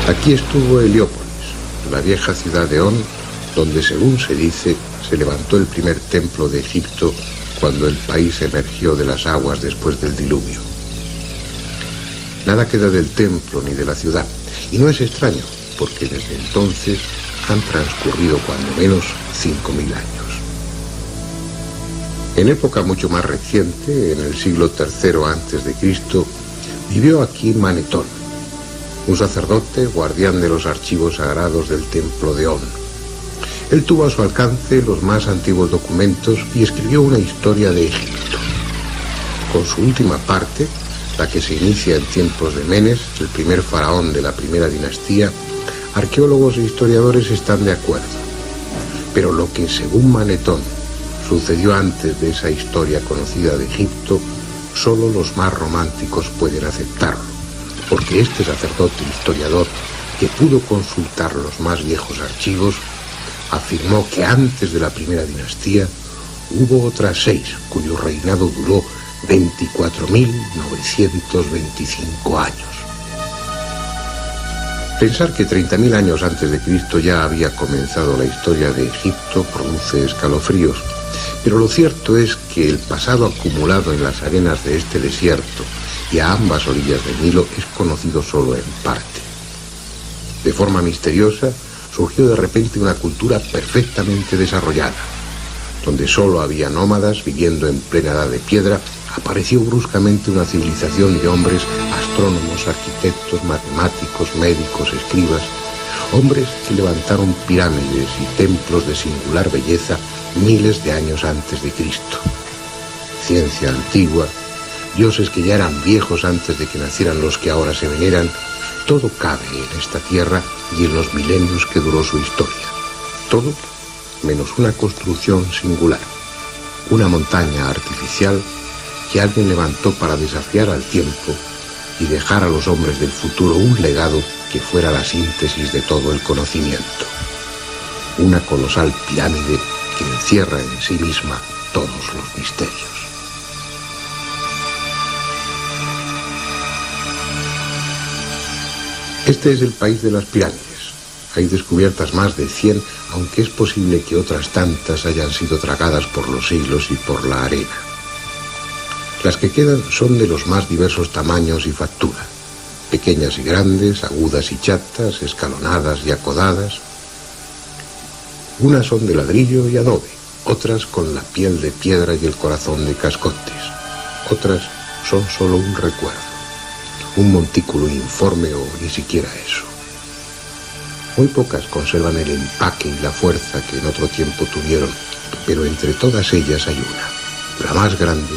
Aquí estuvo Heliópolis, la vieja ciudad de On, donde, según se dice, se levantó el primer templo de Egipto cuando el país emergió de las aguas después del diluvio. Nada queda del templo ni de la ciudad, y no es extraño, porque desde entonces han transcurrido cuando menos 5.000 años. En época mucho más reciente, en el siglo III a.C., vivió aquí Manetón, un sacerdote guardián de los archivos sagrados del templo de On. Él tuvo a su alcance los más antiguos documentos y escribió una historia de Egipto. Con su última parte, la que se inicia en tiempos de Menes, el primer faraón de la primera dinastía, arqueólogos e historiadores están de acuerdo. Pero lo que, según Manetón, sucedió antes de esa historia conocida de Egipto, solo los más románticos pueden aceptarlo, porque este sacerdote historiador, que pudo consultar los más viejos archivos, afirmó que antes de la primera dinastía hubo otras 6 cuyo reinado duró 24.925 años. Pensar que 30.000 años antes de Cristo ya había comenzado la historia de Egipto produce escalofríos, pero lo cierto es que el pasado acumulado en las arenas de este desierto y a ambas orillas del Nilo es conocido solo en parte. De forma misteriosa, surgió de repente una cultura perfectamente desarrollada. Donde solo había nómadas viviendo en plena edad de piedra, apareció bruscamente una civilización de hombres, astrónomos, arquitectos, matemáticos, médicos, escribas, hombres que levantaron pirámides y templos de singular belleza miles de años antes de Cristo. Ciencia antigua, dioses que ya eran viejos antes de que nacieran los que ahora se veneran, todo cabe en esta tierra y en los milenios que duró su historia. Todo menos una construcción singular, una montaña artificial que alguien levantó para desafiar al tiempo y dejar a los hombres del futuro un legado que fuera la síntesis de todo el conocimiento. Una colosal pirámide que encierra en sí misma todos los misterios. Este es el país de las pirámides. Hay descubiertas más de 100, aunque es posible que otras tantas hayan sido tragadas por los siglos y por la arena. Las que quedan son de los más diversos tamaños y factura, pequeñas y grandes, agudas y chatas, escalonadas y acodadas. Unas son de ladrillo y adobe, otras con la piel de piedra y el corazón de cascotes. Otras son solo un recuerdo, un montículo informe o ni siquiera eso. Muy pocas conservan el empaque y la fuerza que en otro tiempo tuvieron, pero entre todas ellas hay una, la más grande,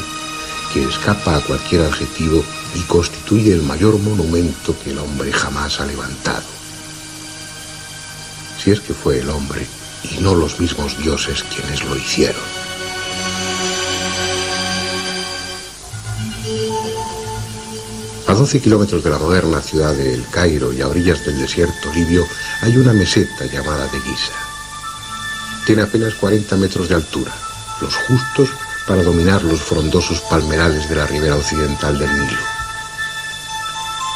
que escapa a cualquier adjetivo y constituye el mayor monumento que el hombre jamás ha levantado. Si es que fue el hombre y no los mismos dioses quienes lo hicieron. A 12 kilómetros de la moderna ciudad de El Cairo y a orillas del desierto libio hay una meseta llamada de Giza. Tiene apenas 40 metros de altura, los justos para dominar los frondosos palmerales de la ribera occidental del Nilo.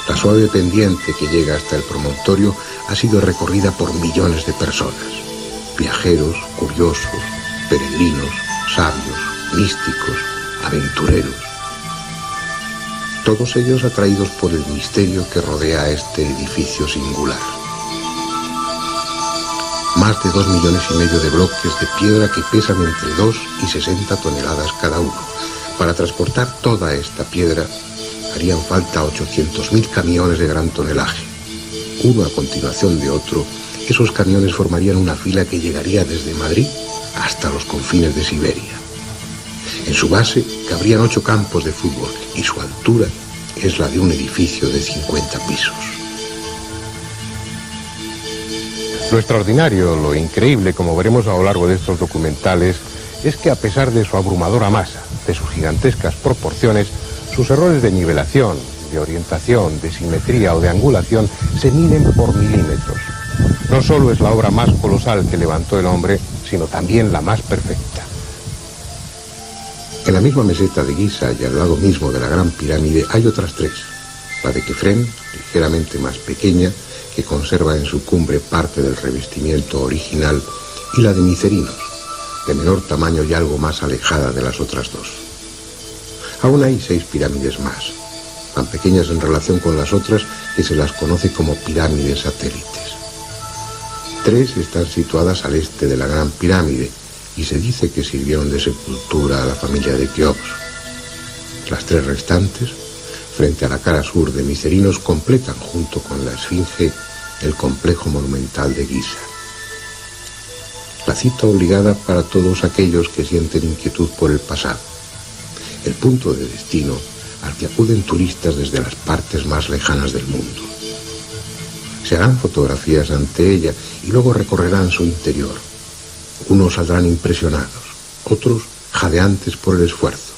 La suave pendiente que llega hasta el promontorio ha sido recorrida por millones de personas, viajeros, curiosos, peregrinos, sabios, místicos, aventureros. Todos ellos atraídos por el misterio que rodea a este edificio singular. Más de 2,5 millones de bloques de piedra que pesan entre 2 y 60 toneladas cada uno. Para transportar toda esta piedra harían falta 800.000 camiones de gran tonelaje. Uno a continuación de otro, esos camiones formarían una fila que llegaría desde Madrid hasta los confines de Siberia. En su base cabrían 8 campos de fútbol y su altura es la de un edificio de 50 pisos. Lo extraordinario, lo increíble, como veremos a lo largo de estos documentales, es que a pesar de su abrumadora masa, de sus gigantescas proporciones, sus errores de nivelación, de orientación, de simetría o de angulación se miden por milímetros. No solo es la obra más colosal que levantó el hombre, sino también la más perfecta. En la misma meseta de Giza y al lado mismo de la Gran Pirámide hay otras 3. La de Kefren, ligeramente más pequeña, que conserva en su cumbre parte del revestimiento original, y la de Micerinos, de menor tamaño y algo más alejada de las otras dos. Aún hay 6 pirámides más, tan pequeñas en relación con las otras que se las conoce como pirámides satélites. 3 están situadas al este de la Gran Pirámide y se dice que sirvieron de sepultura a la familia de Keops. Las 3 restantes, frente a la cara sur de Micerinos, completan junto con la Esfinge el complejo monumental de Giza. La cita obligada para todos aquellos que sienten inquietud por el pasado, el punto de destino al que acuden turistas desde las partes más lejanas del mundo. Se harán fotografías ante ella y luego recorrerán su interior. Unos saldrán impresionados, otros jadeantes por el esfuerzo,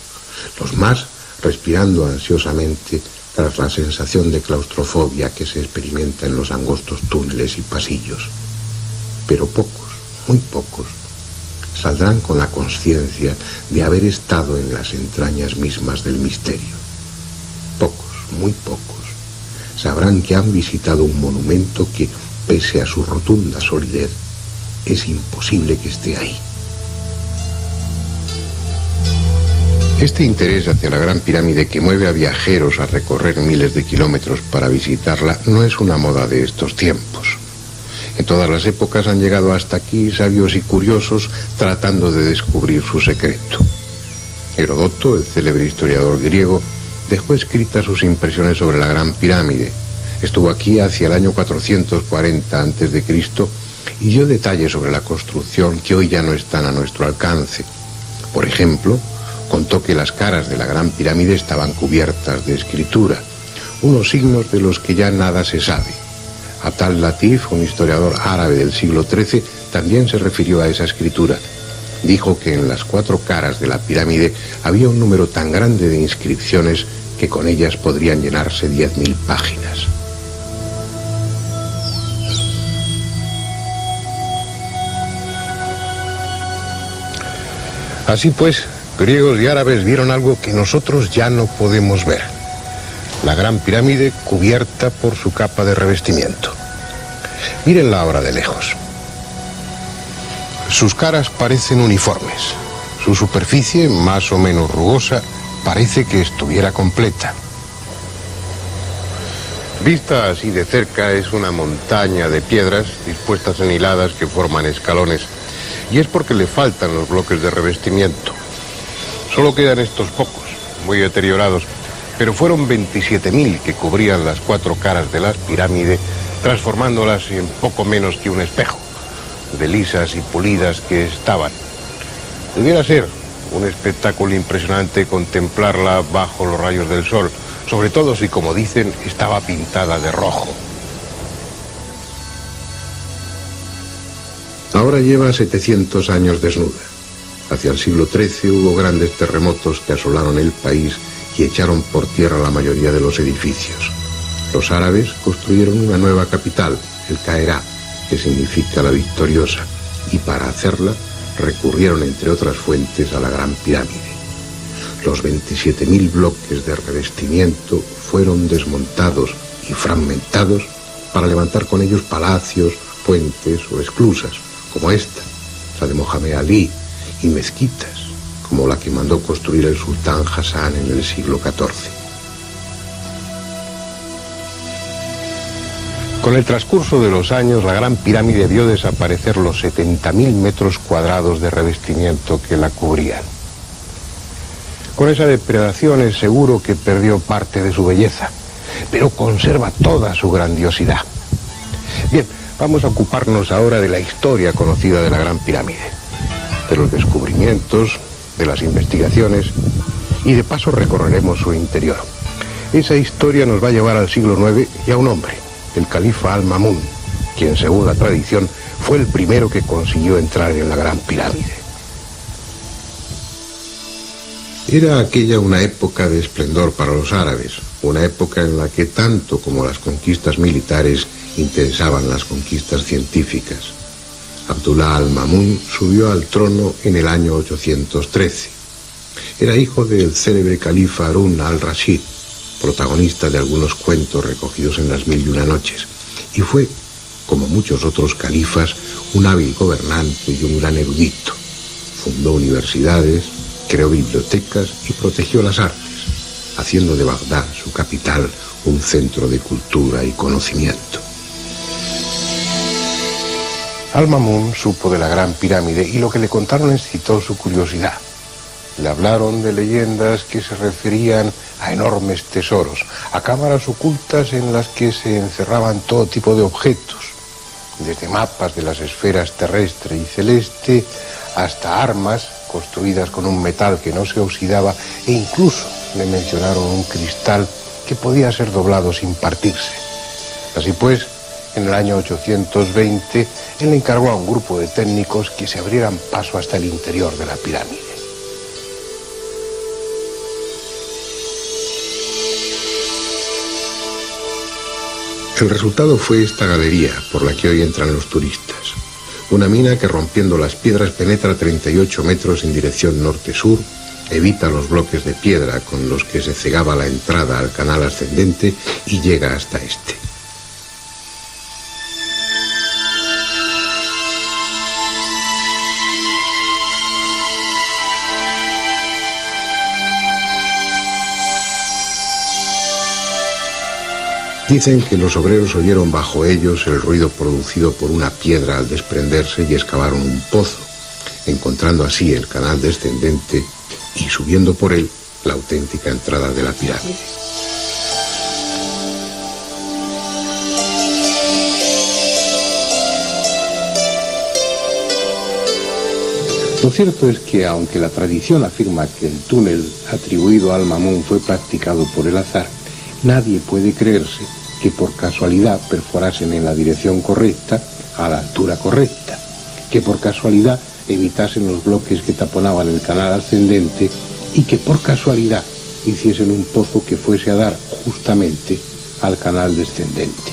los más respirando ansiosamente tras la sensación de claustrofobia que se experimenta en los angostos túneles y pasillos. Pero pocos, muy pocos, saldrán con la conciencia de haber estado en las entrañas mismas del misterio. Pocos, muy pocos, sabrán que han visitado un monumento que, pese a su rotunda solidez, es imposible que esté ahí. Este interés hacia la Gran Pirámide, que mueve a viajeros a recorrer miles de kilómetros para visitarla, no es una moda de estos tiempos. En todas las épocas han llegado hasta aquí sabios y curiosos tratando de descubrir su secreto. Heródoto, el célebre historiador griego, dejó escritas sus impresiones sobre la Gran Pirámide. Estuvo aquí hacia el año 440 a.C. y dio detalles sobre la construcción que hoy ya no están a nuestro alcance. Por ejemplo, contó que las caras de la Gran Pirámide estaban cubiertas de escritura, unos signos de los que ya nada se sabe. Abd al-Latif, un historiador árabe del siglo XIII, también se refirió a esa escritura. Dijo que en las 4 caras de la pirámide había un número tan grande de inscripciones que con ellas podrían llenarse 10.000 páginas. Así pues, griegos y árabes vieron algo que nosotros ya no podemos ver: la Gran Pirámide cubierta por su capa de revestimiento. Mírenla ahora de lejos. Sus caras parecen uniformes. Su superficie, más o menos rugosa, parece que estuviera completa. Vista así de cerca, es una montaña de piedras dispuestas en hiladas que forman escalones, y es porque le faltan los bloques de revestimiento. Solo quedan estos pocos, muy deteriorados, pero fueron 27.000 que cubrían las 4 caras de la pirámide, transformándolas en poco menos que un espejo, de lisas y pulidas que estaban. Debiera ser un espectáculo impresionante contemplarla bajo los rayos del sol, sobre todo si, como dicen, estaba pintada de rojo. Ahora lleva 700 años desnuda. Hacia el siglo XIII hubo grandes terremotos que asolaron el país y echaron por tierra la mayoría de los edificios. Los árabes construyeron una nueva capital, el Cairá, que significa la victoriosa, y para hacerla recurrieron, entre otras fuentes, a la Gran Pirámide. Los 27.000 bloques de revestimiento fueron desmontados y fragmentados para levantar con ellos palacios, puentes o esclusas, como esta, la de Mohamed Ali, y mezquitas, como la que mandó construir el sultán Hassan en el siglo XIV. Con el transcurso de los años, la Gran Pirámide vio desaparecer los 70.000 metros cuadrados de revestimiento que la cubrían. Con esa depredación es seguro que perdió parte de su belleza, pero conserva toda su grandiosidad. Bien, vamos a ocuparnos ahora de la historia conocida de la Gran Pirámide, de los descubrimientos, de las investigaciones, y de paso recorreremos su interior. Esa historia nos va a llevar al siglo IX y a un hombre, el califa Al-Ma'mún, quien, según la tradición, fue el primero que consiguió entrar en la Gran Pirámide. Era aquella una época de esplendor para los árabes, una época en la que tanto como las conquistas militares interesaban las conquistas científicas. Abdullah al-Ma'mún subió al trono en el año 813. Era hijo del célebre califa Harún al-Rashid, protagonista de algunos cuentos recogidos en Las Mil y Una Noches, y fue, como muchos otros califas, un hábil gobernante y un gran erudito. Fundó universidades, creó bibliotecas y protegió las artes, haciendo de Bagdad, su capital, un centro de cultura y conocimiento. Al-Ma'mún supo de la Gran Pirámide y lo que le contaron excitó su curiosidad. Le hablaron de leyendas que se referían a enormes tesoros, a cámaras ocultas en las que se encerraban todo tipo de objetos, desde mapas de las esferas terrestre y celeste hasta armas construidas con un metal que no se oxidaba, e incluso le mencionaron un cristal que podía ser doblado sin partirse. Así pues, en el año 820, él encargó a un grupo de técnicos que se abrieran paso hasta el interior de la pirámide. El resultado fue esta galería por la que hoy entran los turistas. Una mina que rompiendo las piedras penetra 38 metros en dirección norte-sur, evita los bloques de piedra con los que se cegaba la entrada al canal ascendente y llega hasta este. Dicen que los obreros oyeron bajo ellos el ruido producido por una piedra al desprenderse y excavaron un pozo, encontrando así el canal descendente y subiendo por él la auténtica entrada de la pirámide. Lo cierto es que, aunque la tradición afirma que el túnel atribuido a Al-Ma'mún fue practicado por el azar, nadie puede creerse que por casualidad perforasen en la dirección correcta, a la altura correcta, que por casualidad evitasen los bloques que taponaban el canal ascendente y que por casualidad hiciesen un pozo que fuese a dar justamente al canal descendente.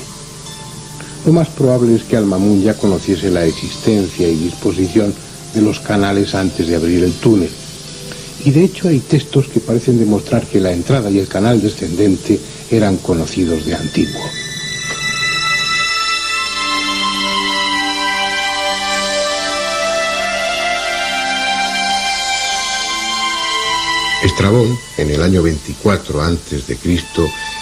Lo más probable es que Al-Ma'mún ya conociese la existencia y disposición de los canales antes de abrir el túnel. Y de hecho hay textos que parecen demostrar que la entrada y el canal descendente eran conocidos de antiguo. Estrabón, en el año 24 a.C.,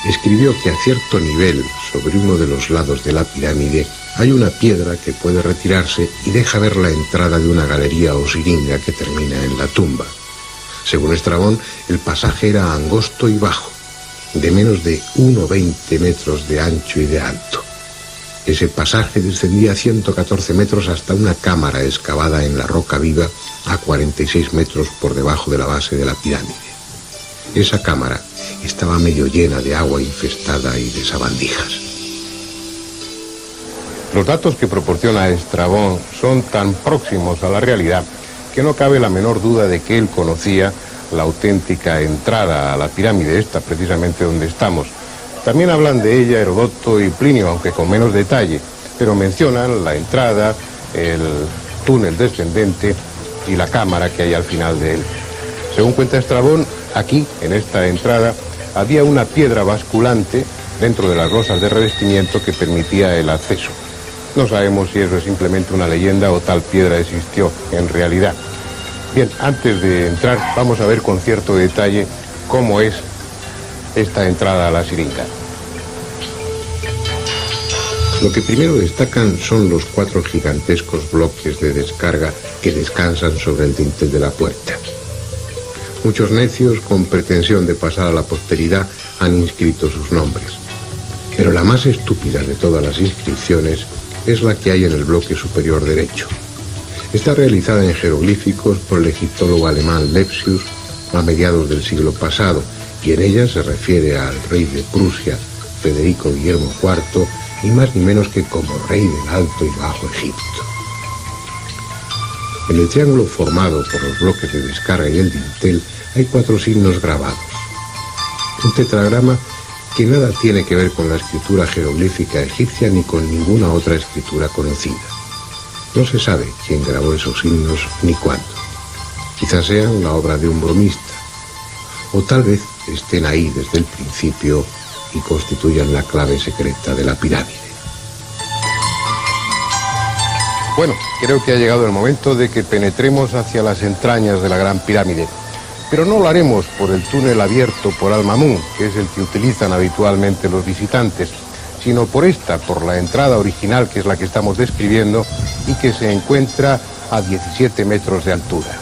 escribió que a cierto nivel, sobre uno de los lados de la pirámide, hay una piedra que puede retirarse y deja ver la entrada de una galería o siringa que termina en la tumba. Según Estrabón, el pasaje era angosto y bajo, de menos de 1,20 metros de ancho y de alto. Ese pasaje descendía 114 metros hasta una cámara excavada en la roca viva a 46 metros por debajo de la base de la pirámide. Esa cámara estaba medio llena de agua infestada y de sabandijas. Los datos que proporciona Estrabón son tan próximos a la realidad que no cabe la menor duda de que él conocía la auténtica entrada a la pirámide, esta precisamente donde estamos. También hablan de ella Heródoto y Plinio, aunque con menos detalle, pero mencionan la entrada, el túnel descendente y la cámara que hay al final de él. Según cuenta Estrabón, aquí, en esta entrada, había una piedra basculante dentro de las losas de revestimiento que permitía el acceso. No sabemos si eso es simplemente una leyenda o tal piedra existió en realidad. Bien, antes de entrar, vamos a ver con cierto detalle cómo es esta entrada a la siringa. Lo que primero destacan son los 4 gigantescos bloques de descarga que descansan sobre el dintel de la puerta. Muchos necios, con pretensión de pasar a la posteridad, han inscrito sus nombres. Pero la más estúpida de todas las inscripciones es la que hay en el bloque superior derecho. Está realizada en jeroglíficos por el egiptólogo alemán Lepsius a mediados del siglo pasado, y en ella se refiere al rey de Prusia, Federico Guillermo IV, ni más ni menos que como rey del Alto y Bajo Egipto. En el triángulo formado por los bloques de descarga y el dintel hay 4 signos grabados. Un tetragrama que nada tiene que ver con la escritura jeroglífica egipcia ni con ninguna otra escritura conocida. No se sabe quién grabó esos signos ni cuándo. Quizás sean la obra de un bromista, o tal vez estén ahí desde el principio y constituyan la clave secreta de la pirámide. Bueno, creo que ha llegado el momento de que penetremos hacia las entrañas de la Gran Pirámide. Pero no lo haremos por el túnel abierto por Al-Mamun, que es el que utilizan habitualmente los visitantes, sino por la entrada original, que es la que estamos describiendo y que se encuentra a 17 metros de altura.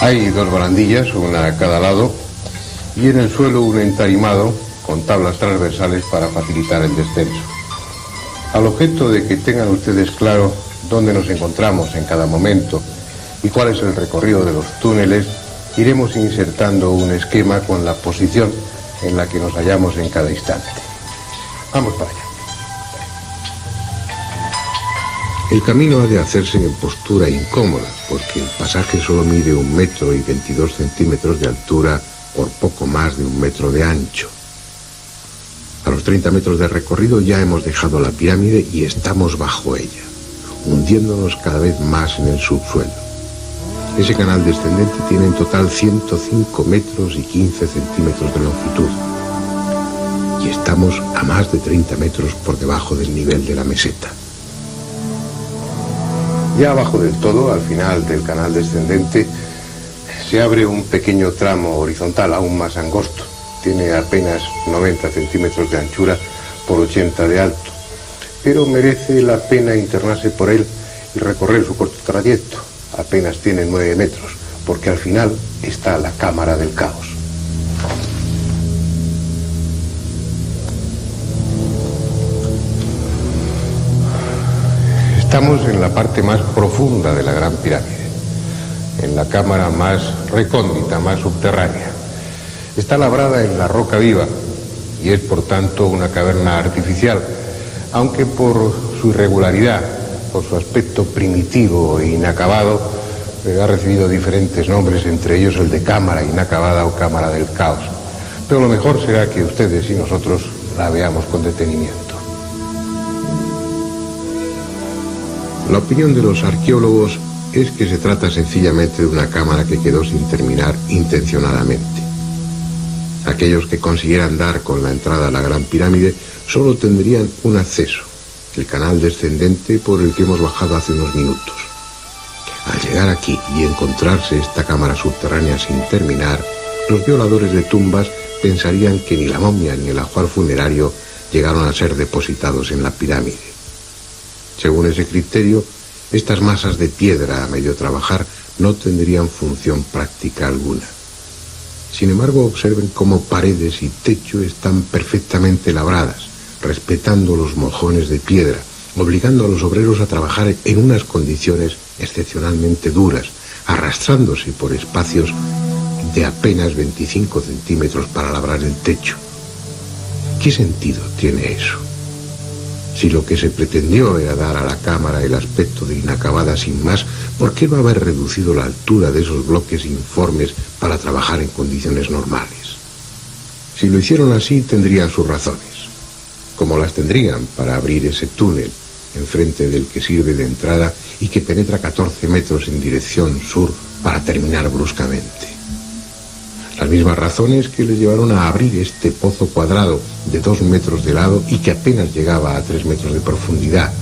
Hay dos barandillas, una a cada lado, y en el suelo un entarimado con tablas transversales para facilitar el descenso. Al objeto de que tengan ustedes claro dónde nos encontramos en cada momento y cuál es el recorrido de los túneles, iremos insertando un esquema con la posición en la que nos hallamos en cada instante. Vamos para allá. El camino ha de hacerse en postura incómoda, porque el pasaje solo mide 1 metro y 22 centímetros de altura por poco más de 1 metro de ancho. A los 30 metros de recorrido ya hemos dejado la pirámide y estamos bajo ella, hundiéndonos cada vez más en el subsuelo. Ese canal descendente tiene en total 105 metros y 15 centímetros de longitud. Y estamos a más de 30 metros por debajo del nivel de la meseta. Ya abajo del todo, al final del canal descendente, se abre un pequeño tramo horizontal aún más angosto. Tiene apenas 90 centímetros de anchura por 80 de alto. Pero merece la pena internarse por él y recorrer su corto trayecto. Apenas tiene 9 metros, porque al final está la cámara del caos. Estamos en la parte más profunda de la Gran Pirámide, en la cámara más recóndita, más subterránea. Está labrada en la roca viva y es por tanto una caverna artificial, aunque por su irregularidad, por su aspecto primitivo e inacabado, ha recibido diferentes nombres, entre ellos el de cámara inacabada o cámara del caos. Pero lo mejor será que ustedes y nosotros la veamos con detenimiento. La opinión de los arqueólogos es que se trata sencillamente de una cámara que quedó sin terminar intencionadamente. Aquellos que consiguieran dar con la entrada a la Gran Pirámide solo tendrían un acceso, el canal descendente por el que hemos bajado hace unos minutos. Al llegar aquí y encontrarse esta cámara subterránea sin terminar, los violadores de tumbas pensarían que ni la momia ni el ajuar funerario llegaron a ser depositados en la pirámide. Según ese criterio, estas masas de piedra a medio trabajar no tendrían función práctica alguna. Sin embargo, observen cómo paredes y techo están perfectamente labradas, respetando los mojones de piedra, obligando a los obreros a trabajar en unas condiciones excepcionalmente duras, arrastrándose por espacios de apenas 25 centímetros para labrar el techo. ¿Qué sentido tiene eso? Si lo que se pretendió era dar a la cámara el aspecto de inacabada sin más, ¿por qué no haber reducido la altura de esos bloques informes para trabajar en condiciones normales? Si lo hicieron así, tendrían sus razones, como las tendrían para abrir ese túnel, enfrente del que sirve de entrada y que penetra 14 metros en dirección sur para terminar bruscamente. Las mismas razones que les llevaron a abrir este pozo cuadrado de 2 metros de lado y que apenas llegaba a 3 metros de profundidad,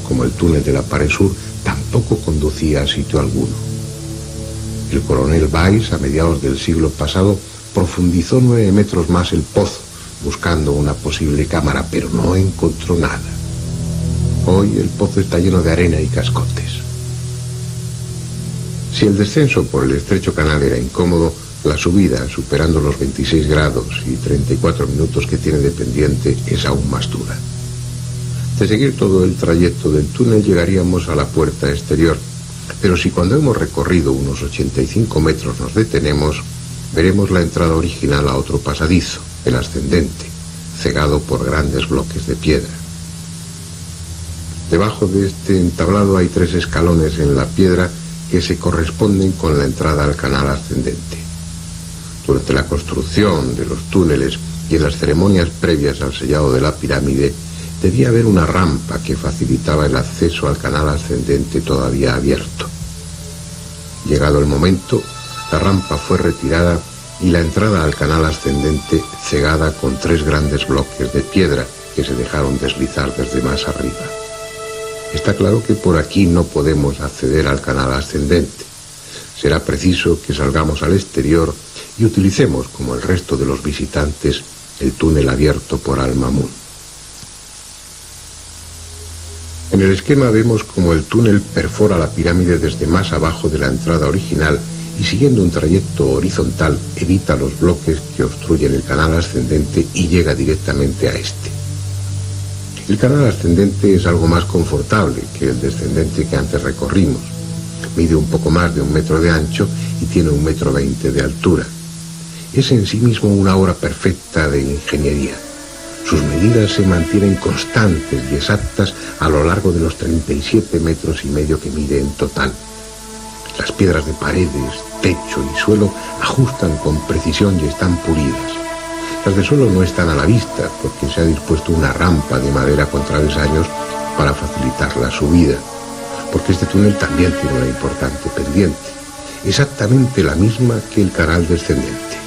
como el túnel de la pared sur, tampoco conducía a sitio alguno. El coronel Weiss, a mediados del siglo pasado, profundizó 9 metros más el pozo, buscando una posible cámara, pero no encontró nada. Hoy el pozo está lleno de arena y cascotes. Si el descenso por el estrecho canal era incómodo, la subida, superando los 26 grados y 34 minutos que tiene de pendiente, es aún más dura. De seguir todo el trayecto del túnel llegaríamos a la puerta exterior, pero si cuando hemos recorrido unos 85 metros nos detenemos, veremos la entrada original a otro pasadizo, el ascendente, cegado por grandes bloques de piedra. Debajo de este entablado hay 3 escalones en la piedra que se corresponden con la entrada al canal ascendente. Durante la construcción de los túneles y en las ceremonias previas al sellado de la pirámide, debía haber una rampa que facilitaba el acceso al canal ascendente todavía abierto. Llegado el momento, La rampa fue retirada y la entrada al canal ascendente cegada con 3 grandes bloques de piedra que se dejaron deslizar desde más arriba. Está claro que por aquí no podemos acceder al canal ascendente. Será preciso que salgamos al exterior y utilicemos, como el resto de los visitantes, el túnel abierto por Al-Mamun. En el esquema vemos como el túnel perfora la pirámide desde más abajo de la entrada original y, siguiendo un trayecto horizontal, evita los bloques que obstruyen el canal ascendente y llega directamente a este. El canal ascendente es algo más confortable que el descendente que antes recorrimos. Mide un poco más de 1 metro de ancho y tiene 1,20 metros de altura. Es en sí mismo una obra perfecta de ingeniería. Sus medidas se mantienen constantes y exactas a lo largo de los 37,5 metros que mide en total. Las piedras de paredes, techo y suelo ajustan con precisión y están pulidas. Las de suelo no están a la vista porque se ha dispuesto una rampa de madera con travesaños para facilitar la subida, porque este túnel también tiene una importante pendiente, exactamente la misma que el canal descendente,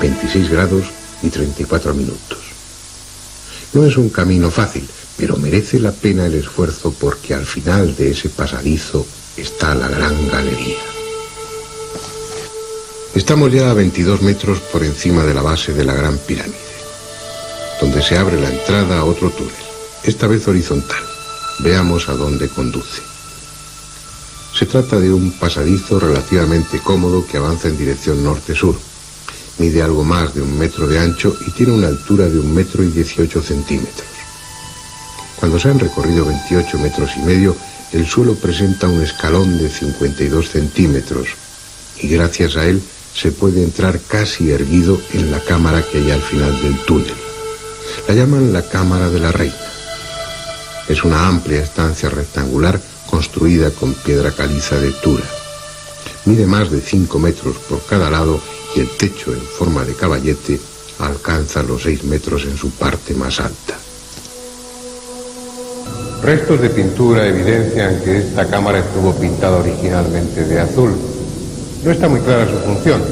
26 grados y 34 minutos. No es un camino fácil, pero merece la pena el esfuerzo porque al final de ese pasadizo está la gran galería. Estamos ya a 22 metros por encima de la base de la Gran Pirámide, donde se abre la entrada a otro túnel, esta vez horizontal. Veamos a dónde conduce. Se trata de un pasadizo relativamente cómodo que avanza en dirección norte-sur. Mide algo más de 1 metro de ancho y tiene una altura de 1,18 metros. Cuando se han recorrido 28,5 metros, el suelo presenta un escalón de 52 centímetros y gracias a él se puede entrar casi erguido en la cámara que hay al final del túnel. La llaman la Cámara de la Reina. Es una amplia estancia rectangular construida con piedra caliza de Tura. Mide más de 5 metros por cada lado y el techo en forma de caballete alcanza los 6 metros en su parte más alta. Restos de pintura evidencian que esta cámara estuvo pintada originalmente de azul. No está muy clara su función,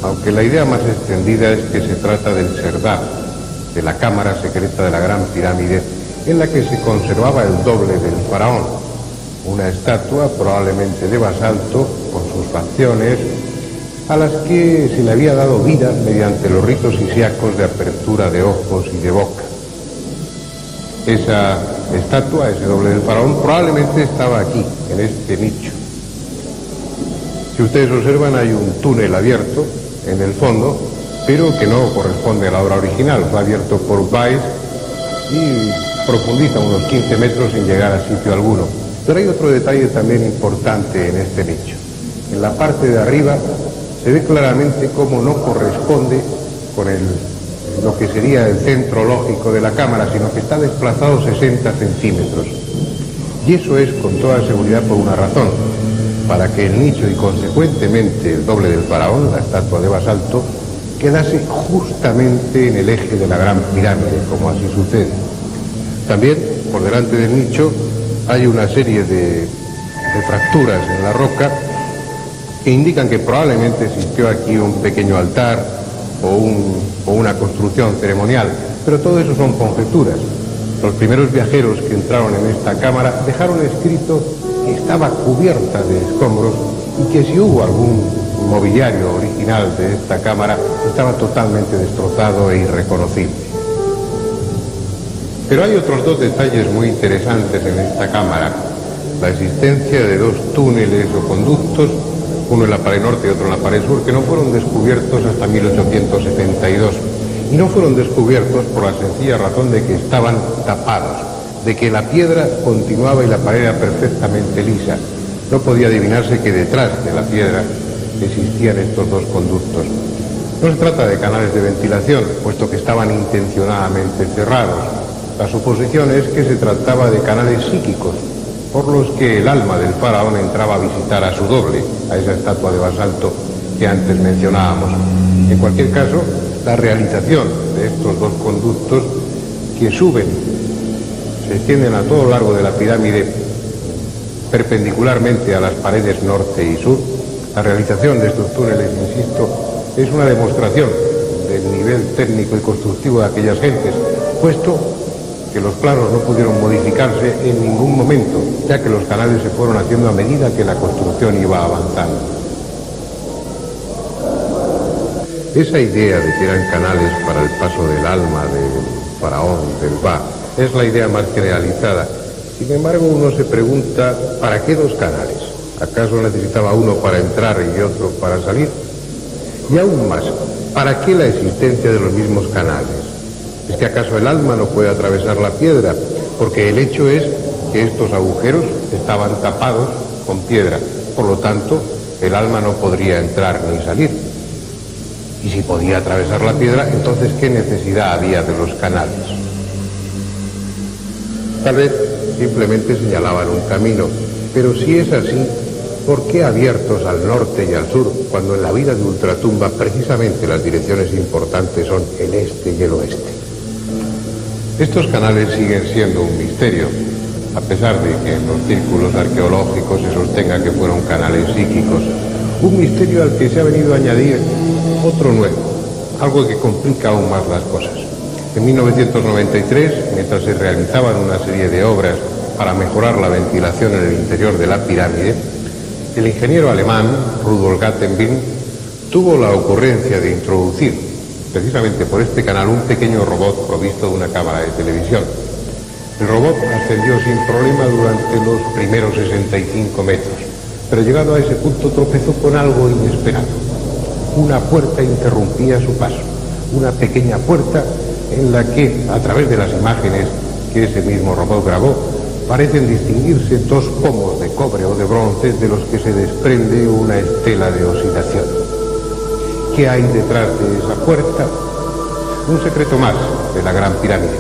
aunque la idea más extendida es que se trata del Serdab, de la cámara secreta de la Gran Pirámide, en la que se conservaba el doble del faraón, una estatua probablemente de basalto, con sus facciones, a las que se le había dado vida mediante los ritos isíacos de apertura de ojos y de boca. Esa estatua, ese doble del faraón, probablemente estaba aquí, en este nicho. Si ustedes observan, hay un túnel abierto en el fondo, pero que no corresponde a la obra original. Fue abierto por Weiss y profundiza unos 15 metros sin llegar a sitio alguno. Pero hay otro detalle también importante en este nicho. En la parte de arriba se ve claramente cómo no corresponde con lo que sería el centro lógico de la cámara, sino que está desplazado 60 centímetros. Y eso es con toda seguridad por una razón: para que el nicho y consecuentemente el doble del faraón, la estatua de basalto, quedase justamente en el eje de la Gran Pirámide, como así sucede. También, por delante del nicho, hay una serie de fracturas en la roca que indican que probablemente existió aquí un pequeño altar o una construcción ceremonial, pero todo eso son conjeturas. Los primeros viajeros que entraron en esta cámara dejaron escrito que estaba cubierta de escombros y que si hubo algún mobiliario original de esta cámara estaba totalmente destrozado e irreconocible. Pero hay otros 2 detalles muy interesantes en esta cámara: la existencia de 2 túneles o conductos, uno en la pared norte y otro en la pared sur, que no fueron descubiertos hasta 1872. Y no fueron descubiertos por la sencilla razón de que estaban tapados, de que la piedra continuaba y la pared era perfectamente lisa. No podía adivinarse que detrás de la piedra existían estos 2 conductos. No se trata de canales de ventilación, puesto que estaban intencionadamente cerrados. La suposición es que se trataba de canales psíquicos, por los que el alma del faraón entraba a visitar a su doble, a esa estatua de basalto que antes mencionábamos. En cualquier caso, la realización de estos 2 conductos que suben, se extienden a todo lo largo de la pirámide perpendicularmente a las paredes norte y sur, La realización de estos túneles, insisto, es una demostración del nivel técnico y constructivo de aquellas gentes, puesto que los planos no pudieron modificarse en ningún momento, ya que los canales se fueron haciendo a medida que la construcción iba avanzando. Esa idea de que eran canales para el paso del alma del faraón, del Ba, es la idea más generalizada. Sin embargo, uno se pregunta, ¿para qué dos canales? ¿Acaso necesitaba uno para entrar y otro para salir? Y aún más, ¿para qué la existencia de los mismos canales? ¿Es que acaso el alma no puede atravesar la piedra? Porque el hecho es que estos agujeros estaban tapados con piedra. Por lo tanto, el alma no podría entrar ni salir. Y si podía atravesar la piedra, entonces ¿qué necesidad había de los canales? Tal vez simplemente señalaban un camino, pero si es así, ¿por qué abiertos al norte y al sur, cuando en la vida de Ultratumba precisamente las direcciones importantes son el este y el oeste? Estos canales siguen siendo un misterio, a pesar de que en los círculos arqueológicos se sostenga que fueron canales psíquicos. Un misterio al que se ha venido a añadir otro nuevo, algo que complica aún más las cosas. En 1993, mientras se realizaban una serie de obras para mejorar la ventilación en el interior de la pirámide, el ingeniero alemán Rudolf Gattenbing tuvo la ocurrencia de introducir precisamente por este canal un pequeño robot provisto de una cámara de televisión. El robot ascendió sin problema durante los primeros 65 metros, pero llegado a ese punto tropezó con algo inesperado. Una puerta interrumpía su paso, una pequeña puerta en la que, a través de las imágenes que ese mismo robot grabó, parecen distinguirse dos pomos de cobre o de bronce de los que se desprende una estela de oxidación. ¿Qué hay detrás de esa puerta? Un secreto más de la Gran Pirámide.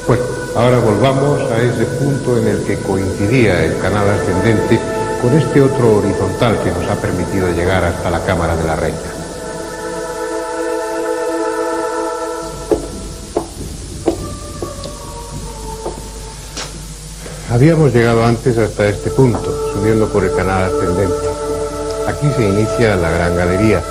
Bueno, ahora volvamos a ese punto en el que coincidía el canal ascendente con este otro horizontal que nos ha permitido llegar hasta la Cámara de la Reina. Habíamos llegado antes hasta este punto, subiendo por el canal ascendente. Aquí se inicia la Gran Galería,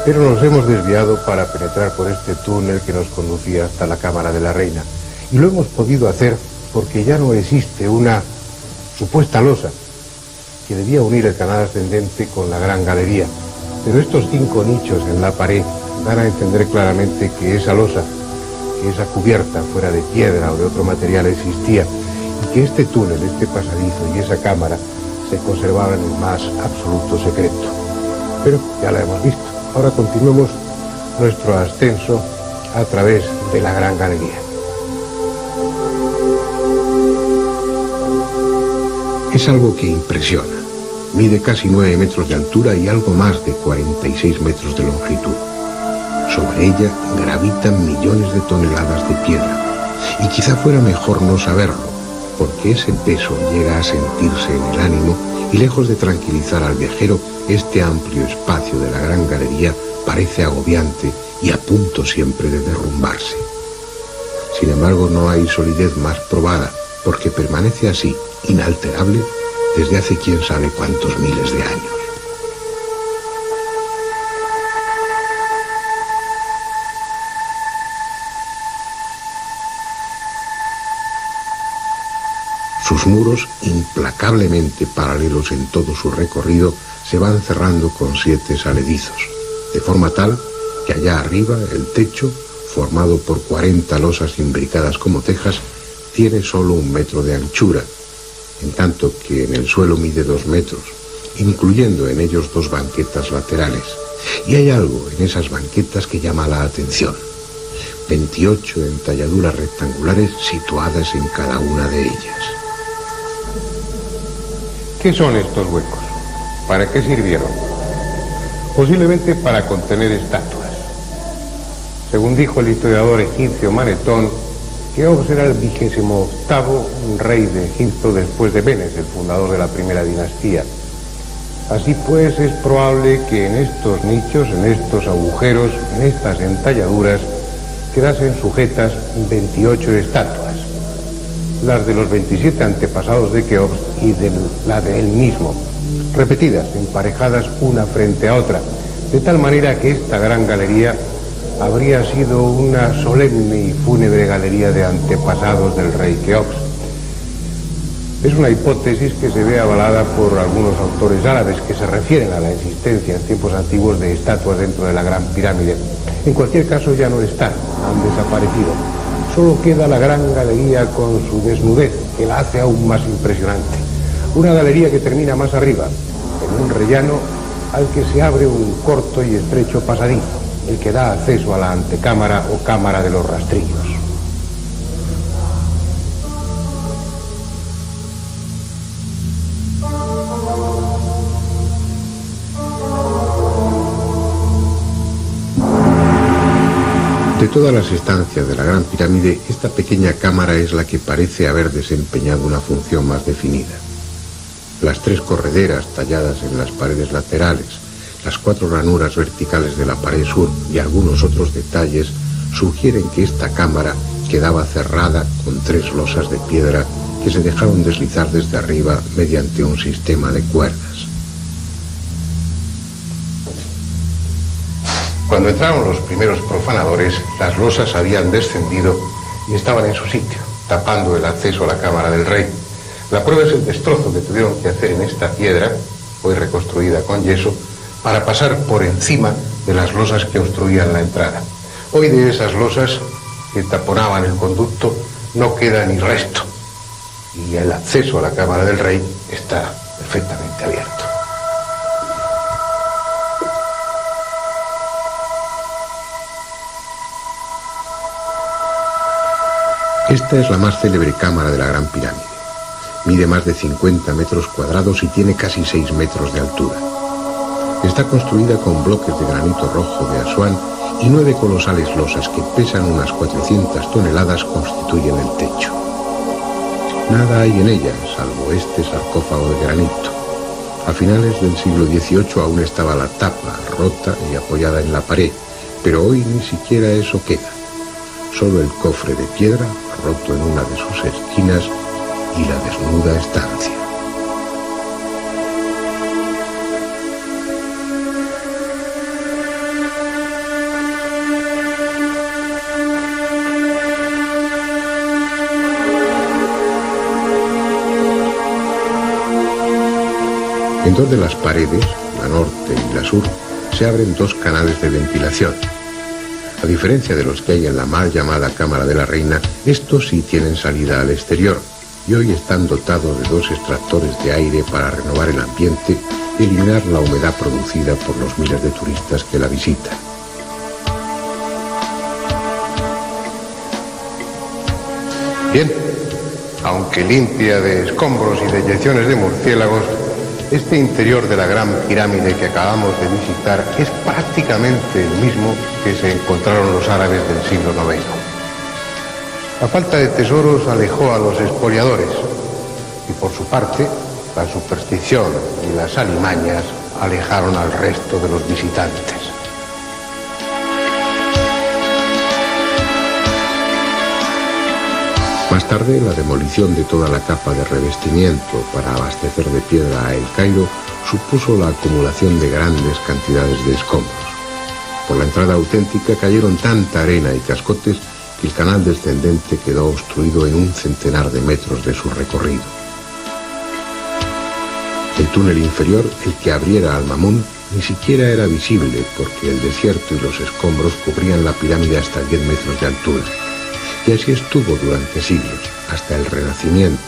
pero nos hemos desviado para penetrar por este túnel que nos conducía hasta la Cámara de la Reina. Y lo hemos podido hacer porque ya no existe una supuesta losa que debía unir el canal ascendente con la Gran Galería. Pero estos 5 nichos en la pared dan a entender claramente que esa losa, que esa cubierta fuera de piedra o de otro material existía, y que este túnel, este pasadizo y esa cámara se conservaban en el más absoluto secreto. Pero ya la hemos visto. Ahora continuemos nuestro ascenso a través de la Gran Galería. Es algo que impresiona. Mide casi 9 metros de altura y algo más de 46 metros de longitud. Sobre ella gravitan millones de toneladas de piedra. Y quizá fuera mejor no saberlo, porque ese peso llega a sentirse en el ánimo y lejos de tranquilizar al viajero, este amplio espacio de la Gran Galería parece agobiante y a punto siempre de derrumbarse. Sin embargo, no hay solidez más probada, porque permanece así, inalterable, desde hace quién sabe cuántos miles de años. Sus muros, implacablemente paralelos en todo su recorrido, se van cerrando con 7 saledizos, de forma tal que allá arriba el techo, formado por 40 losas imbricadas como tejas, tiene solo 1 metro de anchura, en tanto que en el suelo mide 2 metros, incluyendo en ellos 2 banquetas laterales. Y hay algo en esas banquetas que llama la atención: 28 entalladuras rectangulares situadas en cada una de ellas. ¿Qué son estos huecos? ¿Para qué sirvieron? Posiblemente para contener estatuas. Según dijo el historiador egipcio Manetón, Keops era el 28º rey de Egipto después de Menes, el fundador de la primera dinastía. Así pues, es probable que en estos nichos, en estos agujeros, en estas entalladuras, quedasen sujetas 28 estatuas, las de los 27 antepasados de Keops y la de él mismo, repetidas, emparejadas una frente a otra, de tal manera que esta gran galería habría sido una solemne y fúnebre galería de antepasados del rey Keops. Es una hipótesis que se ve avalada por algunos autores árabes que se refieren a la existencia en tiempos antiguos de estatuas dentro de la Gran Pirámide. En cualquier caso ya no están, han desaparecido. Solo queda la gran galería con su desnudez, que la hace aún más impresionante. Una galería que termina más arriba, en un rellano al que se abre un corto y estrecho pasadizo, el que da acceso a la antecámara o cámara de los rastrillos. De todas las estancias de la Gran Pirámide, esta pequeña cámara es la que parece haber desempeñado una función más definida. Las 3 correderas talladas en las paredes laterales, las 4 ranuras verticales de la pared sur y algunos otros detalles sugieren que esta cámara quedaba cerrada con 3 losas de piedra que se dejaron deslizar desde arriba mediante un sistema de cuerdas. Cuando entraron los primeros profanadores, las losas habían descendido y estaban en su sitio, tapando el acceso a la cámara del rey. La prueba es el destrozo que tuvieron que hacer en esta piedra, hoy reconstruida con yeso, para pasar por encima de las losas que obstruían la entrada. Hoy de esas losas que taponaban el conducto no queda ni resto, y el acceso a la cámara del rey está perfectamente abierto. Esta es la más célebre cámara de la Gran Pirámide. Mide más de 50 metros cuadrados y tiene casi 6 metros de altura. Está construida con bloques de granito rojo de Asuán y 9 colosales losas que pesan unas 400 toneladas constituyen el techo. Nada hay en ella, salvo este sarcófago de granito. A finales del siglo XVIII aún estaba la tapa rota y apoyada en la pared, pero hoy ni siquiera eso queda. Solo el cofre de piedra, roto en una de sus esquinas, y la desnuda estancia. En 2 de las paredes, la norte y la sur, se abren 2 canales de ventilación. A diferencia de los que hay en la mal llamada Cámara de la Reina, estos sí tienen salida al exterior y hoy están dotados de 2 extractores de aire para renovar el ambiente y eliminar la humedad producida por los miles de turistas que la visitan. Bien, aunque limpia de escombros y de eyecciones de murciélagos, este interior de la Gran Pirámide que acabamos de visitar es prácticamente el mismo que se encontraron los árabes del siglo IX. La falta de tesoros alejó a los expoliadores y, por su parte, la superstición y las alimañas alejaron al resto de los visitantes. Más tarde, la demolición de toda la capa de revestimiento para abastecer de piedra a El Cairo supuso la acumulación de grandes cantidades de escombros. Por la entrada auténtica cayeron tanta arena y cascotes que el canal descendente quedó obstruido en un centenar de metros de su recorrido. El túnel inferior, el que abriera al Mamún, ni siquiera era visible porque el desierto y los escombros cubrían la pirámide hasta 10 metros de altura. Y así estuvo durante siglos, hasta el Renacimiento,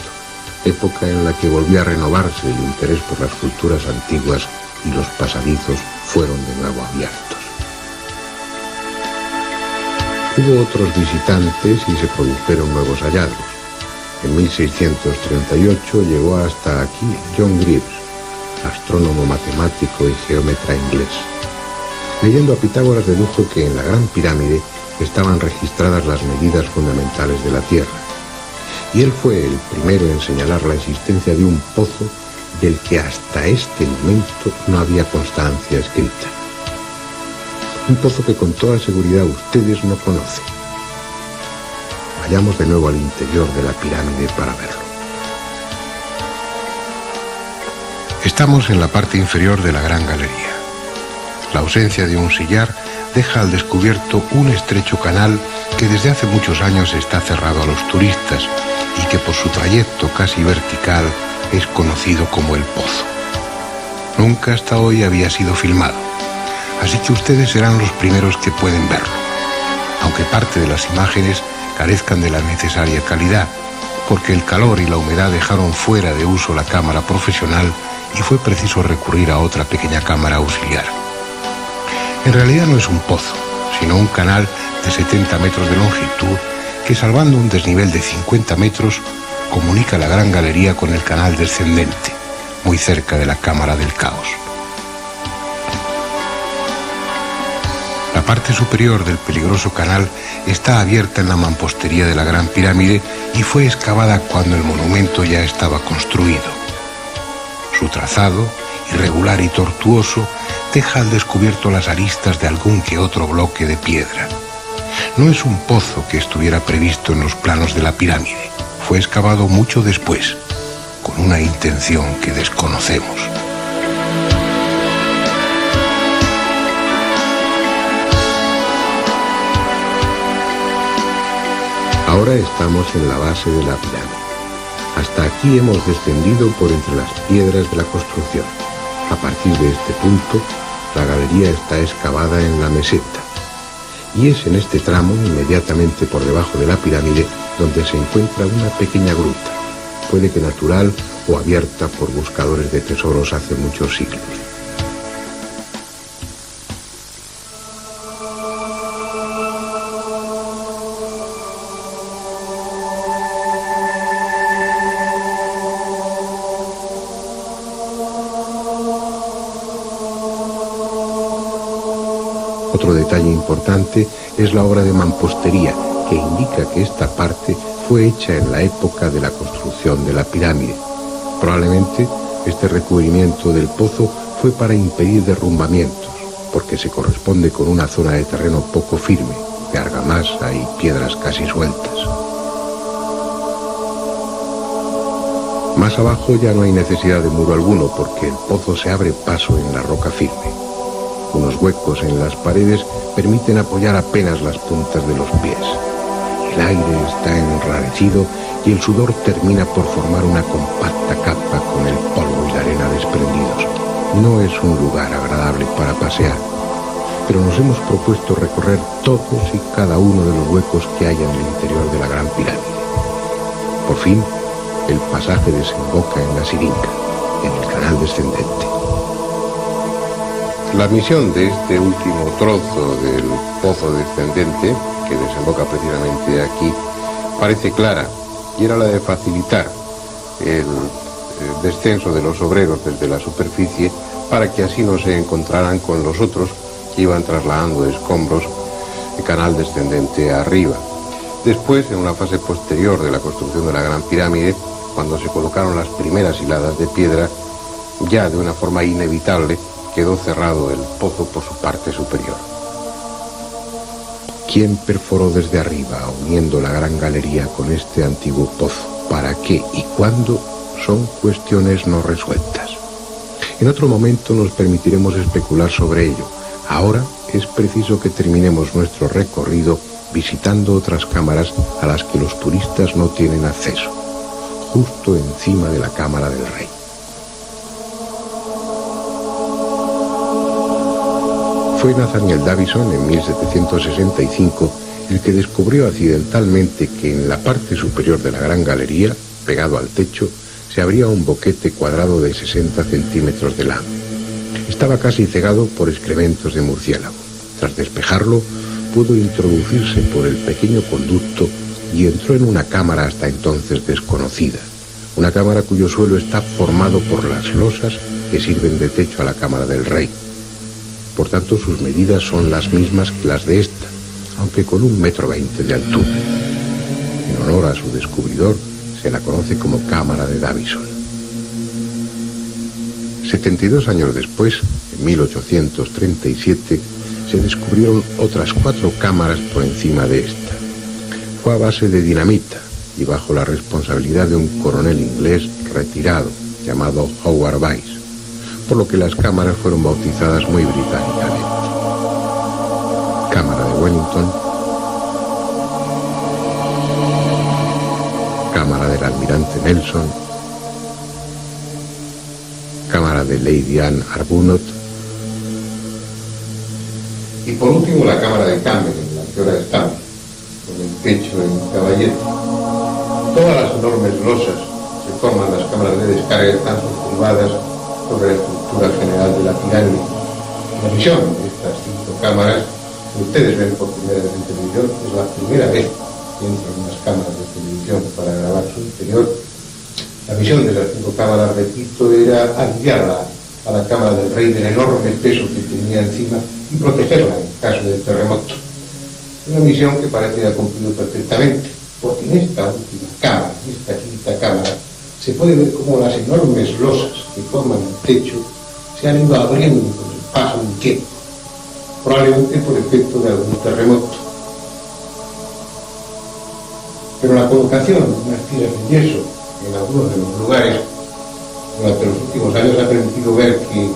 época en la que volvió a renovarse el interés por las culturas antiguas y los pasadizos fueron de nuevo abiertos. Hubo otros visitantes y se produjeron nuevos hallazgos. En 1638 llegó hasta aquí John Greaves, astrónomo matemático y geómetra inglés. Leyendo a Pitágoras dedujo que en la Gran Pirámide estaban registradas las medidas fundamentales de la Tierra, y él fue el primero en señalar la existencia de un pozo del que hasta este momento no había constancia escrita. Un pozo que con toda seguridad ustedes no conocen. Vayamos de nuevo al interior de la pirámide para verlo. Estamos en la parte inferior de la Gran Galería. La ausencia de un sillar deja al descubierto un estrecho canal que desde hace muchos años está cerrado a los turistas y que por su trayecto casi vertical es conocido como el Pozo. Nunca hasta hoy había sido filmado, así que ustedes serán los primeros que pueden verlo, aunque parte de las imágenes carezcan de la necesaria calidad, porque el calor y la humedad dejaron fuera de uso la cámara profesional y fue preciso recurrir a otra pequeña cámara auxiliar. En realidad no es un pozo, sino un canal de 70 metros de longitud que, salvando un desnivel de 50 metros, comunica la Gran Galería con el canal descendente, muy cerca de la Cámara del Caos. La parte superior del peligroso canal está abierta en la mampostería de la Gran Pirámide y fue excavada cuando el monumento ya estaba construido. Su trazado, irregular y tortuoso, deja al descubierto las aristas de algún que otro bloque de piedra. No es un pozo que estuviera previsto en los planos de la pirámide. Fue excavado mucho después, con una intención que desconocemos. Ahora estamos en la base de la pirámide. Hasta aquí hemos descendido por entre las piedras de la construcción. A partir de este punto, la galería está excavada en la meseta. Y es en este tramo, inmediatamente por debajo de la pirámide, donde se encuentra una pequeña gruta, puede que natural o abierta por buscadores de tesoros hace muchos siglos. Otro detalle importante es la obra de mampostería, que indica que esta parte fue hecha en la época de la construcción de la pirámide. Probablemente este recubrimiento del pozo fue para impedir derrumbamientos, porque se corresponde con una zona de terreno poco firme, de argamasa y piedras casi sueltas. Más abajo ya no hay necesidad de muro alguno, porque el pozo se abre paso en la roca firme. Unos huecos en las paredes permiten apoyar apenas las puntas de los pies. El aire está enrarecido y el sudor termina por formar una compacta capa con el polvo y la arena desprendidos. No es un lugar agradable para pasear, pero nos hemos propuesto recorrer todos y cada uno de los huecos que hay en el interior de la Gran Pirámide. Por fin, el pasaje desemboca en la Siringa, en el canal descendente. La misión de este último trozo del pozo descendente, que desemboca precisamente aquí, parece clara, y era la de facilitar el descenso de los obreros desde la superficie para que así no se encontraran con los otros que iban trasladando escombros de canal descendente arriba. Después, en una fase posterior de la construcción de la Gran Pirámide, cuando se colocaron las primeras hiladas de piedra, ya de una forma inevitable quedó cerrado el pozo por su parte superior. ¿Quién perforó desde arriba, uniendo la Gran Galería con este antiguo pozo? ¿Para qué y cuándo? Son cuestiones no resueltas. En otro momento nos permitiremos especular sobre ello. Ahora es preciso que terminemos nuestro recorrido visitando otras cámaras a las que los turistas no tienen acceso, justo encima de la Cámara del Rey. Fue Nathaniel Davison en 1765 el que descubrió accidentalmente que en la parte superior de la Gran Galería, pegado al techo, se abría un boquete cuadrado de 60 centímetros de lado. Estaba casi cegado por excrementos de murciélago. Tras despejarlo, pudo introducirse por el pequeño conducto y entró en una cámara hasta entonces desconocida. Una cámara cuyo suelo está formado por las losas que sirven de techo a la Cámara del Rey. Por tanto, sus medidas son las mismas que las de esta, aunque con 1,20 m de altura. En honor a su descubridor, se la conoce como Cámara de Davison. 72 años después, en 1837, se descubrieron otras 4 cámaras por encima de esta. Fue a base de dinamita y bajo la responsabilidad de un coronel inglés retirado llamado Howard Weiss. por lo que las cámaras fueron bautizadas muy británicamente. Cámara de Wellington, cámara del almirante Nelson, cámara de Lady Anne Arbuthnot y por último la cámara de Camden, en la que ahora estamos, con el techo en caballete. Todas las enormes losas que forman las cámaras de descarga están sostenidas sobre la estructura general de la pirámide. La visión de estas 5 cámaras que ustedes ven por primera vez en televisión es la primera vez que entran unas cámaras de televisión para grabar su interior. La misión de las 5 cámaras, repito, era aliviar a la cámara del rey del enorme peso que tenía encima y protegerla en caso de terremoto. Una misión que parece haber cumplido perfectamente, porque en esta última cámara, en esta 5ª cámara, se puede ver cómo las enormes losas que forman el techo se han ido abriendo con el paso del tiempo, probablemente por efecto de algún terremoto. Pero la colocación de unas tiras de yeso en algunos de los lugares durante los últimos años ha permitido ver que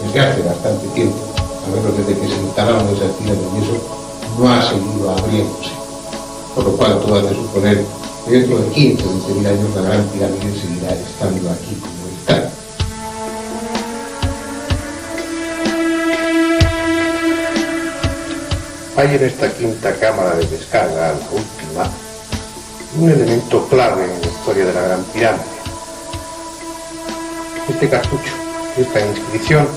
desde hace bastante tiempo, al menos desde que se instalaron esas tiras de yeso, no ha seguido abriéndose, por lo cual todo hace suponer que dentro de 15 o 20 mil años la Gran Pirámide seguirá estando aquí como está. Hay en esta 5ª cámara de descarga, la última, un elemento clave en la historia de la Gran Pirámide. Este cartucho, esta inscripción,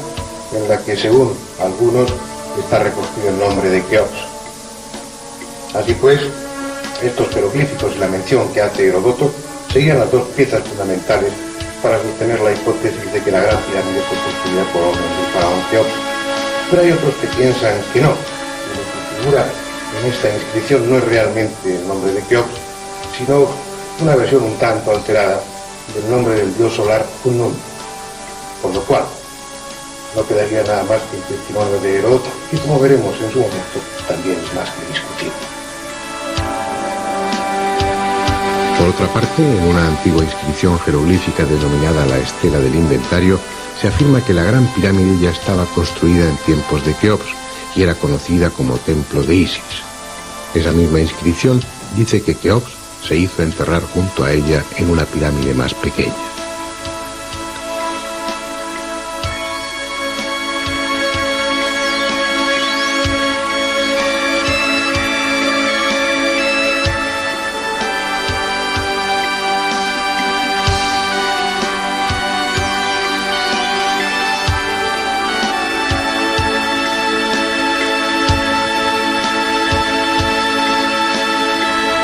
en la que según algunos está recogido el nombre de Keops. Así pues, estos jeroglíficos y la mención que hace Heródoto serían las 2 piezas fundamentales para sostener la hipótesis de que la Gran Pirámide fue construida por orden del faraón Keops. Pero hay otros que piensan que no, que lo que figura en esta inscripción no es realmente el nombre de Keops, sino una versión un tanto alterada del nombre del dios solar Khnum, por lo cual no quedaría nada más que el testimonio de Heródoto, que como veremos en su momento también es más que discutible. Por otra parte, en una antigua inscripción jeroglífica denominada la Estela del Inventario, se afirma que la Gran Pirámide ya estaba construida en tiempos de Keops y era conocida como Templo de Isis. Esa misma inscripción dice que Keops se hizo enterrar junto a ella en una pirámide más pequeña.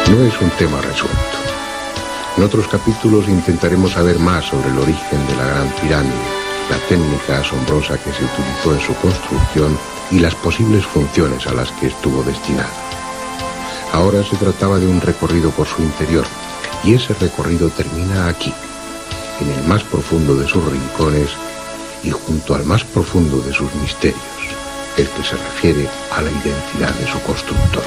No es un tema resuelto. En otros capítulos intentaremos saber más sobre el origen de la Gran Pirámide, la técnica asombrosa que se utilizó en su construcción y las posibles funciones a las que estuvo destinada. Ahora se trataba de un recorrido por su interior, y ese recorrido termina aquí, en el más profundo de sus rincones y junto al más profundo de sus misterios, el que se refiere a la identidad de su constructor.